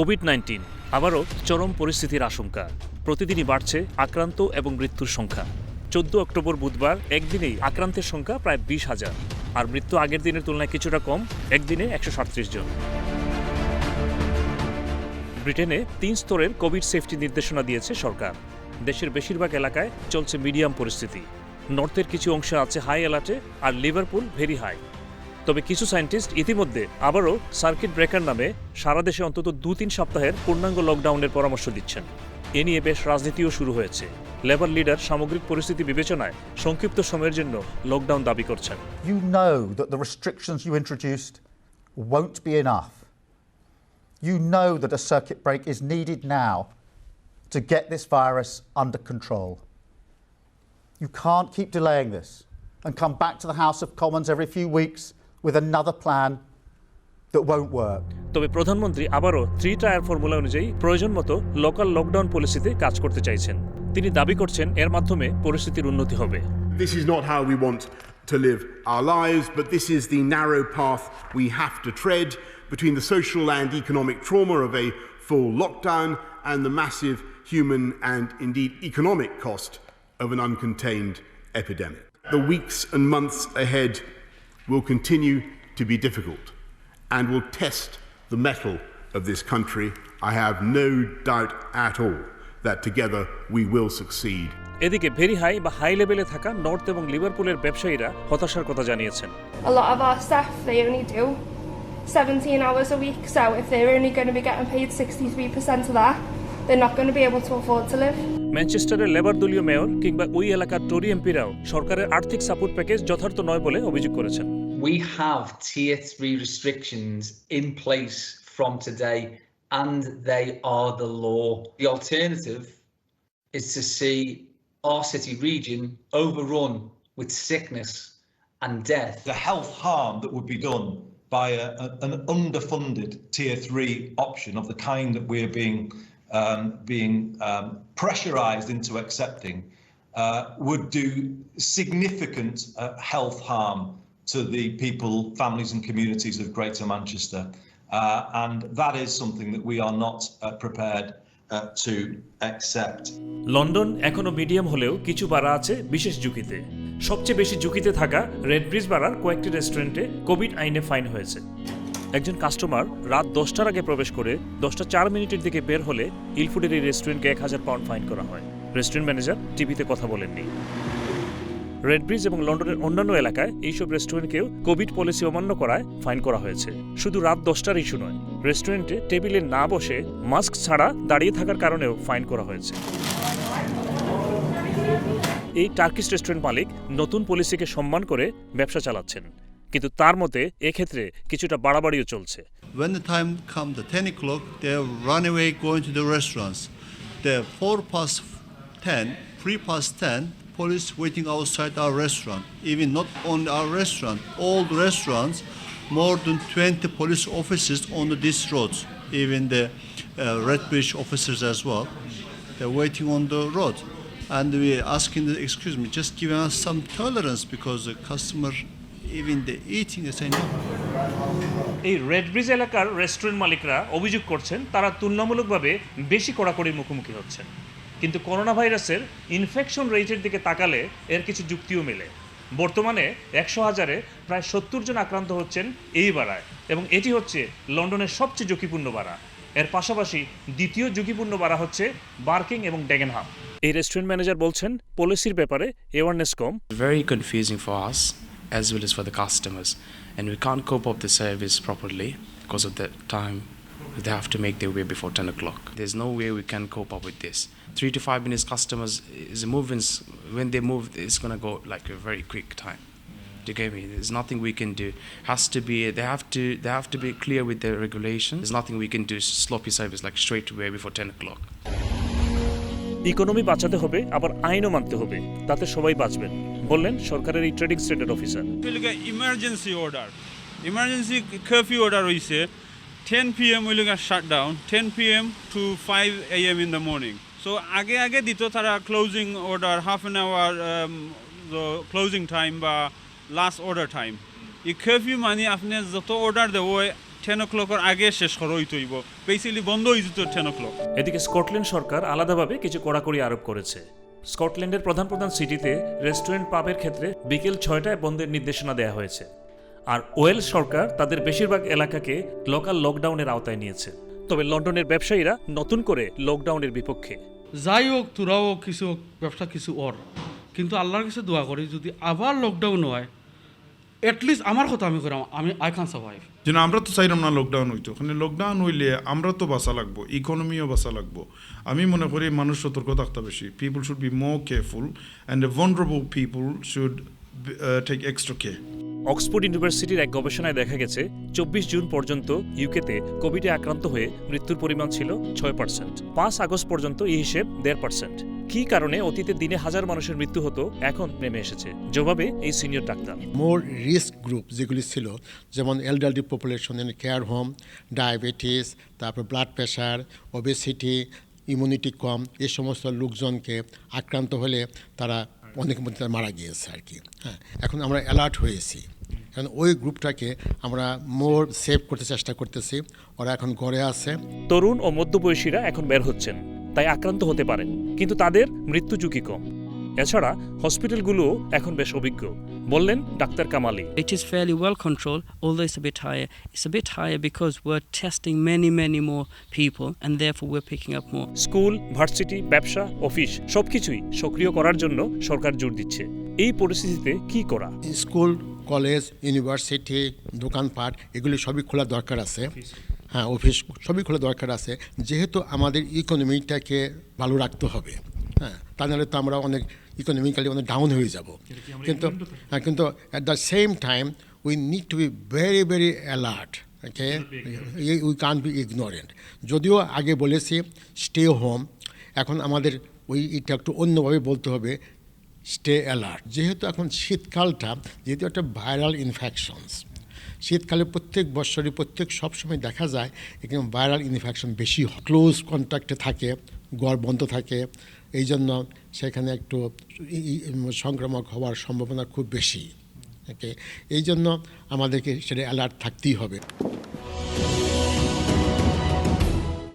COVID-19 আবারও চরম পরিস্থিতির আশঙ্কা। প্রতিদিনই বাড়ছে আক্রান্ত এবং মৃত্যুর সংখ্যা। 14 অক্টোবর বুধবার একদিনেই আক্রান্তের সংখ্যা প্রায় 20,000, আর মৃত্যু আগের দিনের তুলনায় কিছুটা কম, একদিনে 137 জন। ব্রিটেনে 3 স্তরের কোভিড সেফটি নির্দেশনা দিয়েছে সরকার। দেশের বেশিরভাগ এলাকায় চলছে মিডিয়াম পরিস্থিতি। নর্থের কিছু অংশে আছে হাই অ্যালার্টে, আর লিভারপুল ভেরি হাই। তবে কিছু সায়েন্টিস্ট ইতিমধ্যে আবারও সার্কিট ব্রেকার নামে সারা দেশে অন্তত 2-3 সপ্তাহের পূর্ণাঙ্গ লকডাউনের পরামর্শ দিচ্ছেন। এ নিয়ে বেশ রাজনীতিও শুরু হয়েছে। লেবার লিডার সামগ্রিক পরিস্থিতি বিবেচনায় সংক্ষিপ্ত সময়ের জন্য লকডাউন দাবি করছেন। You know that the restrictions you introduced won't be enough. You know that a circuit break is needed now to get this virus under control. You can't keep delaying this and come back to the House of Commons every few weeks with another plan that won't work. তবে প্রধানমন্ত্রী আবারও 3-টায়ার formula অনুযায়ী প্রয়োজন মতো local lockdown পলিসিতে কাজ করতে চাইছেন। তিনি দাবি করছেন এর মাধ্যমে পরিস্থিতির উন্নতি হবে। This is not how we want to live our lives, but this is the narrow path we have to tread between the social and economic trauma of a full lockdown and the massive human and indeed economic cost of an uncontained epidemic. The weeks and months ahead will continue to be difficult and will test the mettle of this country. I have no doubt at all that together we will succeed. এদিকে very high বা high লেভেলে থাকা north এবং লিভারপুলের ব্যবসায়ীরা হতাশার কথা জানিয়েছেন। A lot of our staff, they only do 17 hours a week, so if they're only going to be getting paid 63% of that, they're not going to be able to afford to live. ম্যানচেস্টারের Labour দলীয় mayor কিংবা ওই এলাকার টরি এমপিরাও সরকারের আর্থিক support package যথার্থ নয় বলে অভিযোগ করেছেন। We have tier 3 restrictions in place from today, and they are the law. The alternative is to see our city region overrun with sickness and death. The health harm that would be done by an underfunded tier 3 option of the kind that we're being pressurized into accepting would do significant health harm to the people, families and communities of Greater Manchester, and that is something that we are not prepared to accept. London এখনো medium হলেও কিছু বাড়া আছে বিশেষ ঝুঁকিতে। সবচেয়ে বেশি ঝুঁকিতে থাকা রেড ব্রিজ বাড়ার কয়েকটি রেস্টুরেন্টে কোভিড আইনে ফাইন হয়েছে। একজন কাস্টমার রাত 10টার আগে প্রবেশ করে 10টা 4 মিনিটের দিকে বের হলে ইলফুডের এই রেস্টুরেন্টকে 1000 পাউন্ড ফাইন করা হয়। রেস্টুরেন্ট ম্যানেজার টিভিতে কথা বলেননি। রেড ব্রিজ এবং লন্ডনের অন্যান্য এলাকায় এইসব রেস্টুরেন্টকেও কোভিড পলিসি অমান্য করায় ফাইন করা হয়েছে। শুধু রাত 10টার ইস্যু নয়, রেস্টুরেন্টে টেবিলে না বসে মাস্ক ছাড়া দাঁড়িয়ে থাকার কারণেও ফাইন করা হয়েছে। এই টার্কিশ রেস্টুরেন্ট মালিক নতুন পলিসিকে সম্মান করে ব্যবসা চালাচ্ছেন, কিন্তু তার মতে এক্ষেত্রে কিছুটা বাড়াবাড়িও চলছে। When the time comes, the 10 o'clock, they run away going to the restaurants. The 4:10, 3:10, police waiting outside our restaurant. Even not only our restaurant, all the restaurants, more than 20 police officers on this road. Even the Red Bridge officers as well. They're waiting on the road. And we're asking, excuse me, just giving us some tolerance because the customer, even the eating, they say no. এই red bridge এলাকার restaurant মালিকরা অভিযোগ করছেন তারা তুলনামূলকভাবে বেশি কড়াকড়ির মুখোমুখি হচ্ছেন। কিন্তু করোনা ভাইরাসের ইনফেকশন রেটের দিকে তাকালে এর কিছু যুক্তিও মেলে। বর্তমানে 100,000-এ প্রায় 70 জন আক্রান্ত হচ্ছেন এই বাড়ায়, এবং এটি হচ্ছে লন্ডনের সবচেয়ে ঝুঁকিপূর্ণ বাড়া। এর পাশাপাশি দ্বিতীয় ঝুঁকিপূর্ণ বাড়া হচ্ছে বার্কিং এবং ডেগেনহাম। এই রেস্টুরেন্ট ম্যানেজার বলছেন পলিসির ব্যাপারে awareness com. Very confusing for us as well as for the customers, and we can't cope up the service properly because of the time they have to make their way before 10 o'clock. There's no way we can cope up with this. 3 to 5 minutes customers is moving. When they move, it's going to go like a very quick time. Do you get me? There's nothing we can do. Has to be they have to be clear with the regulations. There's nothing we can do sloppy service like straight away before 10 o'clock. Economy বাঁচাতে হবে, আবার আইনও মানতে হবে, তাতে সবাই বাঁচবেন, বললেন সরকারের এই ট্রেডিং স্টেটের অফিসার। ইমার্জেন্সি কারফিউ অর্ডার হইছে 10 p.m. Will shut down 10 p.m. to 5 a.m. in the morning. So আগে দিত তারা closing order half an hour closing time বা লাস্ট অর্ডার টাইম। এই কারফিউ মানে আপনি যত অর্ডার দেব 10 o'clock আগে শেষ করা হইতে হইব বেসিক্যালি বন্ধ হয়ে যেত 10 o'clock। এদিকে স্কটল্যান্ড সরকার আলাদাভাবে কিছু কড়াকড়ি আরোপ করেছে। স্কটল্যান্ডের প্রধান প্রধান সিটিতে রেস্টুরেন্ট পাবের ক্ষেত্রে বিকেল 6টায় বন্ধের নির্দেশনা দেওয়া হয়েছে। আর ওয়েলস সরকার তাদের বেশিরভাগ এলাকাকে লোকাল লকডাউনের আওতায় নিয়েছে। তবে লন্ডনের ব্যবসায়ীরা নতুন করে লকডাউনের বিপক্ষে। যাই হোক তোরাও কিছু ব্যবসা কিছু কিন্তু আল্লাহর কাছে দোয়া করি যদি আবার লকডাউন হয় এটলিস্ট আমার কথা আমি করাম আই ক্যান সার্ভাইভ। যেন আমরা তো চাইলাম না লকডাউন হইতো, ওখানে লকডাউন হইলে আমরা তো বাঁচা লাগবো, ইকোনমিও বাঁচা লাগবো। আমি মনে করি মানুষ সতর্ক থাকতে বেশি। People should be more careful and the vulnerable people should take extra care. Oxford ইউনিভার্সিটির এক গবেষণায় দেখা গেছে 24 জুন পর্যন্ত ইউকেতে কোভিডে আক্রান্ত হয়ে মৃত্যুর পরিমাণ ছিল 6%। 5 আগস্ট পর্যন্ত এই হিসেব 1.5%। কী কারণে অতীতে দিনে হাজার মানুষের মৃত্যু হতো এখন নেমে এসেছে, জবাবে এই সিনিয়র ডাক্তার। মোর রিস্ক গ্রুপ যেগুলি ছিল যেমন elderly population, care home, diabetes, তারপর ব্লাড প্রেশার, ওবেসিটি, ইমিউনিটি কম, এই সমস্ত লোকজনকে আক্রান্ত হলে তারা অনেকের মধ্যে মারা গিয়েছে আর কি। হ্যাঁ, এখন আমরা অ্যালার্ট হয়েছি, কারণ ওই গ্রুপটাকে আমরা মোর সেভ করতে চেষ্টা করতেছি। ওরা এখন ঘরে আছে। তরুণ ও মধ্যবয়সীরা এখন বের হচ্ছেন, তাই আক্রান্ত হতে পারেন, কিন্তু তাদের মৃত্যু ঝুঁকি কম। এছাড়া হসপিটালগুলোও এখন বেশ অভিজ্ঞ, বললেন doctor কামালি। It is fairly well controlled, although it's a bit higher. It's a bit higher because we're testing many more people and therefore we're picking up more. School, varsity, ব্যবসা, অফিস সবকিছুই সক্রিয় করার জন্য সরকার জোর দিচ্ছে। এই পরিস্থিতিতে কি করা? স্কুল, কলেজ, ইউনিভার্সিটি, দোকানপাট এগুলি সবই খোলা দরকার আছে। হ্যাঁ, অফিস সবই খোলা দরকার আছে, যেহেতু আমাদের ইকোনমিটাকে ভালো রাখতে হবে। হ্যাঁ, তা নাহলে তো আমরা অনেক ইকোনমিক্যালি অনেক ডাউন হয়ে যাব। কিন্তু at the same time we need to be very alert. Okay, we can't be ignorant. যদিও আগে বলেছি স্টে হোম, এখন আমাদের এটা একটু অন্যভাবে বলতে হবে স্টে অ্যালার্ট। যেহেতু এখন শীতকালটা যেহেতু একটা ভাইরাল ইনফেকশনস, শীতকালে প্রত্যেক বছরই সবসময় দেখা যায় এখানে ভাইরাল ইনফেকশন বেশি ক্লোজ কন্ট্যাক্টে থাকে, ঘর বন্ধ থাকে, এই জন্য সেখানে একটু সংক্রামক হওয়ার সম্ভাবনা খুব বেশি। ওকে, এই জন্য আমাদেরকে সেটা অ্যালার্ট থাকতেই হবে।